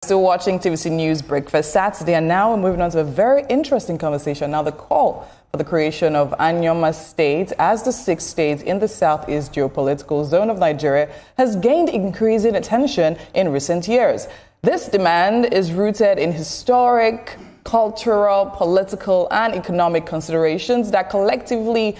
Still watching TVC News Breakfast Saturday, and now we're moving on to a very interesting conversation. Now, the call for the creation of Anioma State as the sixth state in the southeast geopolitical zone of Nigeria has gained increasing attention in recent years. This demand is rooted in historic, cultural, political, and economic considerations that collectively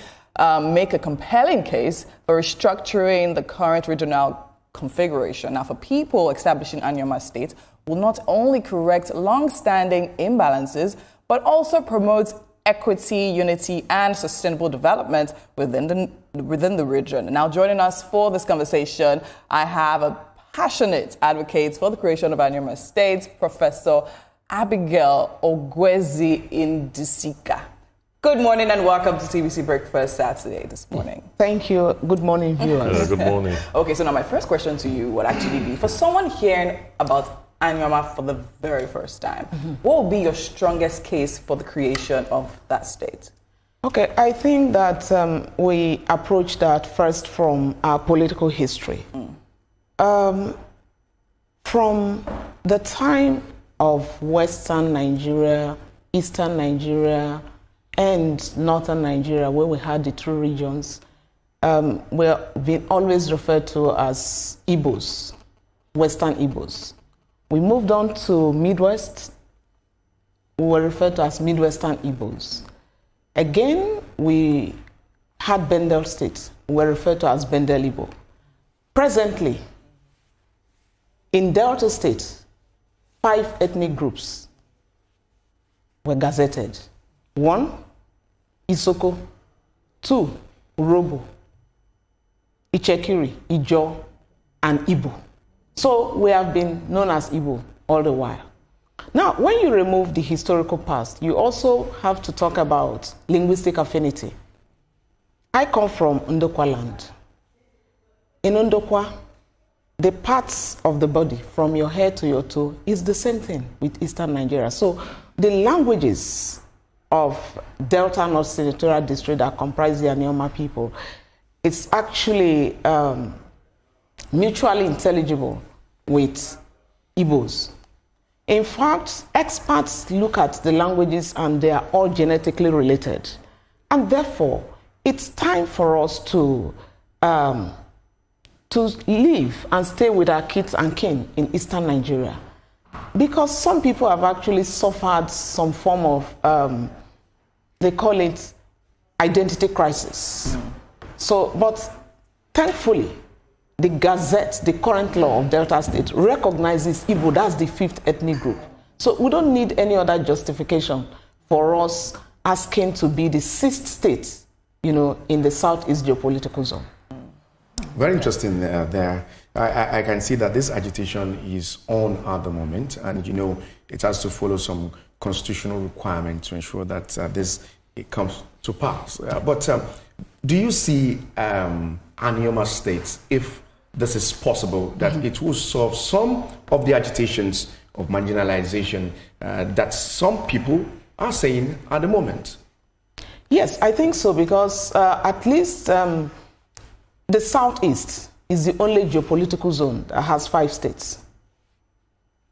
make a compelling case for restructuring the current regional configuration. Now, for people, establishing Anioma State will not only correct long-standing imbalances, but also promote equity, unity, and sustainable development within the region. Now, joining us for this conversation, I have a passionate advocate for the creation of Anioma State, Professor Abigail Ogwezi Indisika. Good morning and welcome to TVC Breakfast Saturday this morning. Thank you. Good morning, viewers. Good morning. Okay, so now my first question to you would actually be, for someone hearing about Anioma for the very first time, what would be your strongest case for the creation of that state? Okay, I think that we approach that first from our political history. From the time of Western Nigeria, Eastern Nigeria, and Northern Nigeria, where we had the two regions, we're been always referred to as Igbos, Western Igbos. We moved on to Midwest, we were referred to as Midwestern Igbos. Again, we had Bendel State, we were referred to as Bendel Igbo. Presently, in Delta State, 5 ethnic groups were gazetted. 1, Isoko. 2, Urobo, Ichekiri, Ijo, and Igbo. So we have been known as Igbo all the while. Now, when you remove the historical past, you also have to talk about linguistic affinity. I come from Ndokwa land. In Ndokwa, the parts of the body, from your head to your toe, is the same thing with Eastern Nigeria. So the languages of Delta North Senatorial District that comprise the Anioma people, it's actually mutually intelligible with Igbos. In fact, experts look at the languages and they are all genetically related. And therefore, it's time for us to live and stay with our kids and kin in Eastern Nigeria. Because some people have actually suffered some form of, they call it identity crisis. So, but thankfully, the Gazette, the current law of Delta State, recognizes Igbo, that's the 5th ethnic group. So we don't need any other justification for us asking to be the 6th state, you know, in the southeast geopolitical zone. Very interesting there. I can see that this agitation is on at the moment, and you know it has to follow some constitutional requirements to ensure that it comes to pass. But do you see Anioma State, if this is possible, that it will solve some of the agitations of marginalization that some people are saying at the moment? Yes, I think so, because at least the Southeast is the only geopolitical zone that has 5 states.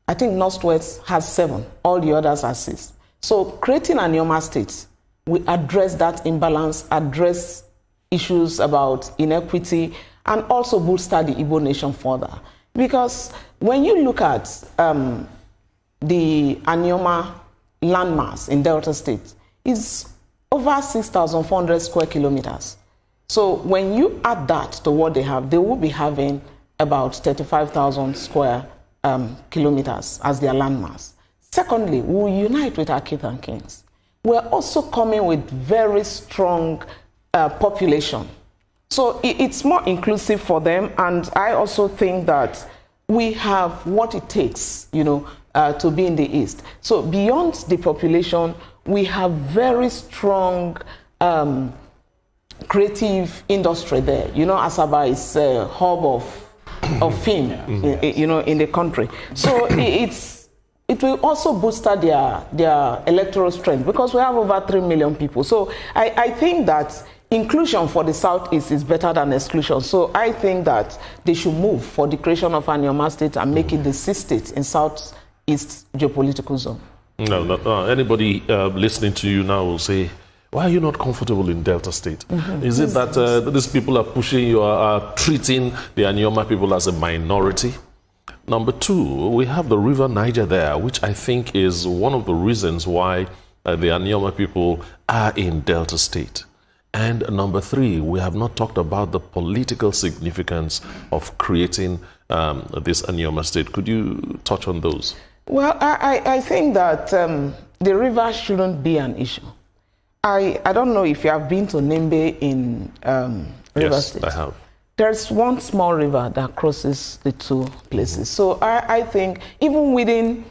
I think Northwest has 7, all the others are 6. So creating Anioma State, we address that imbalance, address issues about inequity, and also bolster the Igbo nation further. Because when you look at the Anioma landmass in Delta State, it's over 6,400 square kilometers. So when you add that to what they have, they will be having about 35,000 square kilometers as their landmass. Secondly, we will unite with our kith and kings. We're also coming with very strong population. So it's more inclusive for them, and I also think that we have what it takes, you know, to be in the East. So beyond the population, we have very strong creative industry there. You know, Asaba is a hub of film, you know, in the country. So it will also boost their electoral strength, because we have over 3 million people. So I think that inclusion for the Southeast is better than exclusion. So I think that they should move for the creation of Anioma State and make it the 6th state in Southeast geopolitical zone. No. Anybody listening to you now will say, why are you not comfortable in Delta State? Is it that these people are pushing you, are treating the Anioma people as a minority? Number two, we have the River Niger there, which I think is one of the reasons why the Anioma people are in Delta State. And number three, we have not talked about the political significance of creating this Anioma State. Could you touch on those? Well, I think that the river shouldn't be an issue. I don't know if you have been to Nimbe in River State. Yes, I have. There's one small river that crosses the two places. So I think even within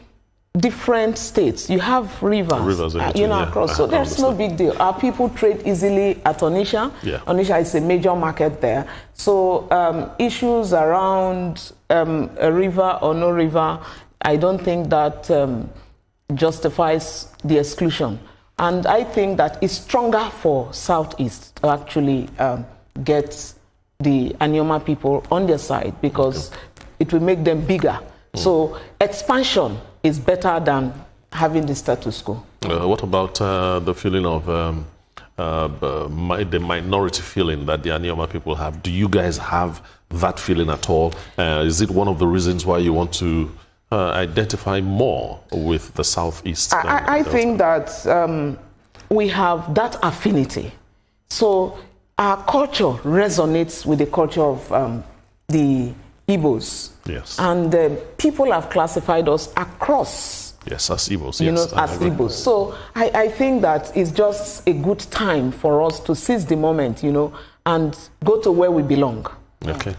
different states, you have rivers across. So there's no big deal. Our people trade easily at Onitsha. Yeah. Onitsha is a major market there. So issues around a river or no river, I don't think that justifies the exclusion. And I think that it's stronger for Southeast to actually get the Anioma people on their side because it will make them bigger. So expansion is better than having the status quo. What about the feeling of the minority feeling that the Anioma people have? Do you guys have that feeling at all? Is it one of the reasons why you want to identify more with the Southeast? I think that we have that affinity. So our culture resonates with the culture of the Igbos. Yes. And people have classified us across. Yes, as Igbos. As Igbos. So I think that it's just a good time for us to seize the moment, and go to where we belong. Okay.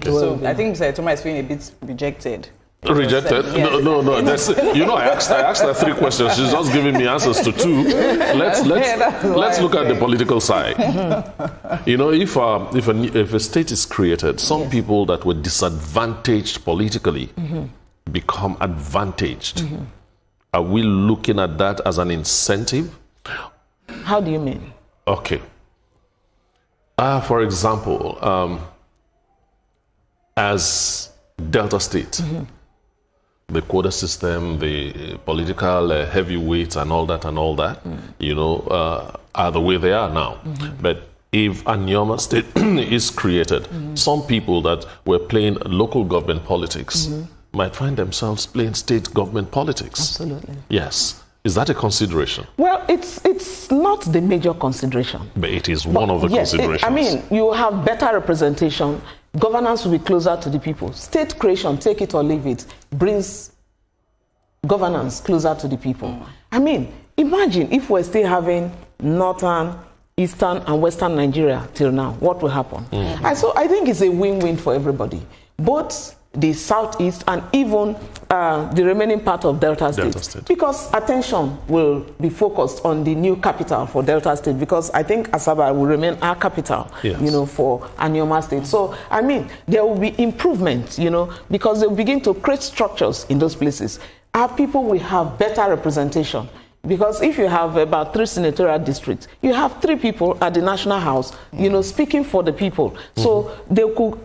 So I think Mr. Thomas is feeling a bit rejected. Rejected? Yes. No. That's, I asked her 3 questions. She's just giving me answers to 2. Let's look at the political side. If a state is created, some people that were disadvantaged politically become advantaged. Are we looking at that as an incentive? How do you mean? Okay. For example, as Delta State, the quota system, the political heavyweights and all that, are the way they are now. But if Anioma State is created, some people that were playing local government politics might find themselves playing state government politics. Absolutely. Yes. Is that a consideration? Well, it's not the major consideration. But it is one of the considerations. You have better representation. Governance will be closer to the people. State creation, take it or leave it, brings governance closer to the people. Imagine if we're still having northern, eastern, and western Nigeria till now. What will happen? So I think it's a win-win for everybody. Both the Southeast and even the remaining part of Delta State. Because attention will be focused on the new capital for Delta State, because I think Asaba will remain our capital, for Anioma State. So, there will be improvement, because they'll begin to create structures in those places. Our people will have better representation. Because if you have about 3 senatorial districts, you have 3 people at the National House, speaking for the people. So they could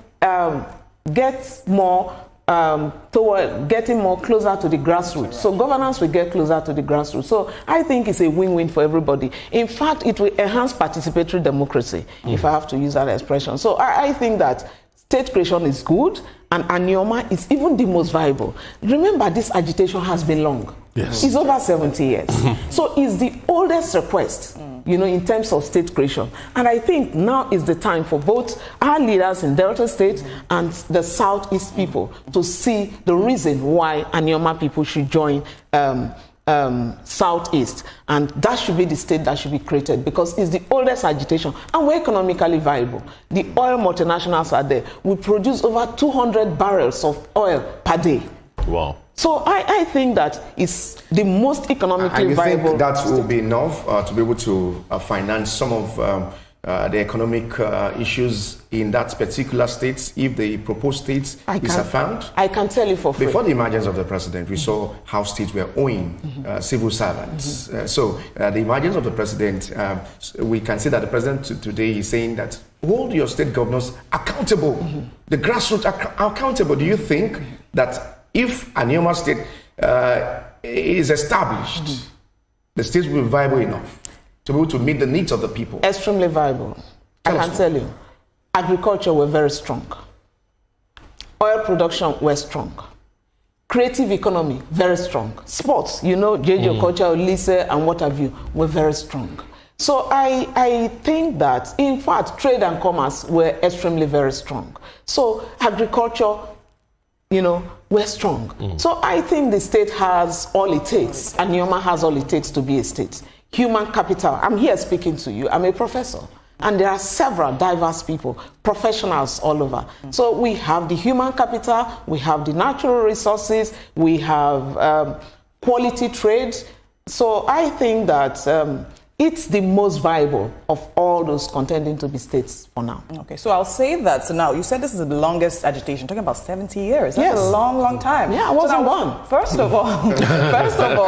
get more toward getting more closer to the grassroots. So governance will get closer to the grassroots. So I think it's a win-win for everybody. In fact, it will enhance participatory democracy, if I have to use that expression. So I think that state creation is good, and Anioma is even the most viable. Remember, this agitation has been long. Yes. It's over 70 years. So it's the oldest request, in terms of state creation. And I think now is the time for both our leaders in Delta State and the Southeast people to see the reason why Anioma people should join Southeast. And that should be the state that should be created, because it's the oldest agitation and we're economically viable. The oil multinationals are there. We produce over 200 barrels of oil per day. Wow. So I think that it's the most economically viable. And you think that will be enough to be able to finance some of the economic issues in that particular state if the proposed state is found? I can tell you for free. Before the emergence of the president, we saw how states were owing civil servants. So the emergence of the president, we can see that the president today is saying that hold your state governors accountable. The grassroots are accountable. Do you think that if Anioma State is established, the state will be viable enough to be able to meet the needs of the people? Extremely viable. I can tell you. Agriculture were very strong. Oil production were strong. Creative economy, very strong. Sports, you know, JJ Culture, Lise, and what have you, were very strong. So I think that, in fact, trade and commerce were extremely very strong. So agriculture, you know, we're strong. So I think the state has all it takes, and Anioma has all it takes to be a state. Human capital. I'm here speaking to you. I'm a professor. And there are several diverse people, professionals all over. So we have the human capital, we have the natural resources, we have quality trade. So I think that it's the most viable of all those contending to be states for now. Okay, so I'll say that. So now, you said this is the longest agitation, talking about 70 years. That's a long, long time. Yeah, I wasn't born. First of all,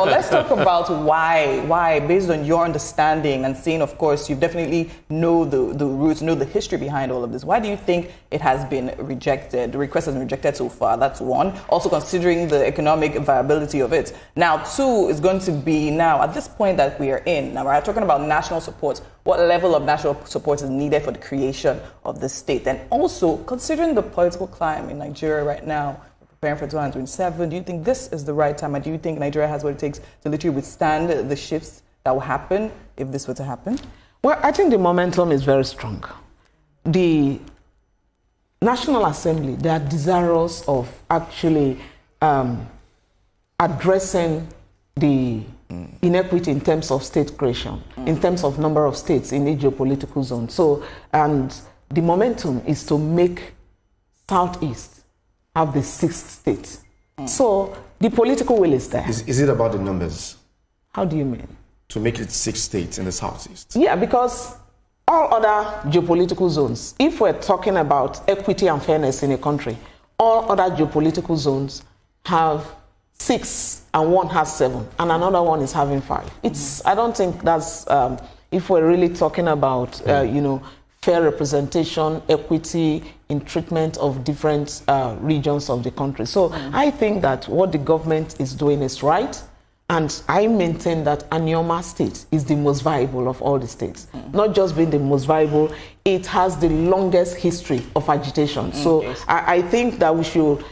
let's talk about why, based on your understanding and seeing, of course, you definitely know the roots, know the history behind all of this. Why do you think it has been rejected? The request has been rejected so far. That's one. Also considering the economic viability of it. Now, two is going to be now, at this point that we are in, now we're talking about national support. What level of national support is needed for the creation of the state? And also, considering the political climate in Nigeria right now, preparing for 2027, do you think this is the right time? And do you think Nigeria has what it takes to literally withstand the shifts that will happen if this were to happen? Well, I think the momentum is very strong. The National Assembly, they are desirous of actually addressing the inequity in terms of state creation, in terms of number of states in a geopolitical zone. So, and the momentum is to make Southeast have the 6th state. So the political will is there. Is it about the numbers? How do you mean? To make it 6 states in the Southeast? Yeah, because all other geopolitical zones, if we're talking about equity and fairness in a country, all other geopolitical zones have 6 and one has 7 and another one is having 5. It's, I don't think that's, if we're really talking about, you know, fair representation, equity in treatment of different regions of the country. So I think that what the government is doing is right. And I maintain that Anioma State is the most viable of all the states. Not just being the most viable, it has the longest history of agitation. So I think that we should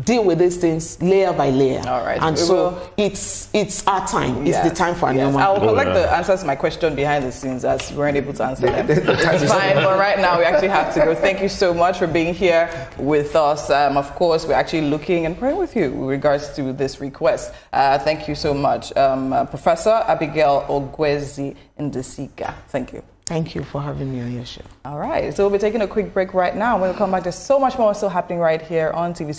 deal with these things layer by layer. All right. And so it's our time. It's the time for Anioma. I'll collect the answers to my question behind the scenes as we weren't able to answer them. It's fine, but right now we actually have to go. Thank you so much for being here with us. Of course, we're actually looking and praying with you with regards to this request. Thank you so much. Professor Abigail Ogwezi Ndisika. Thank you. Thank you for having me on your show. All right. So we'll be taking a quick break right now. When we come back, there's so much more still happening right here on TV.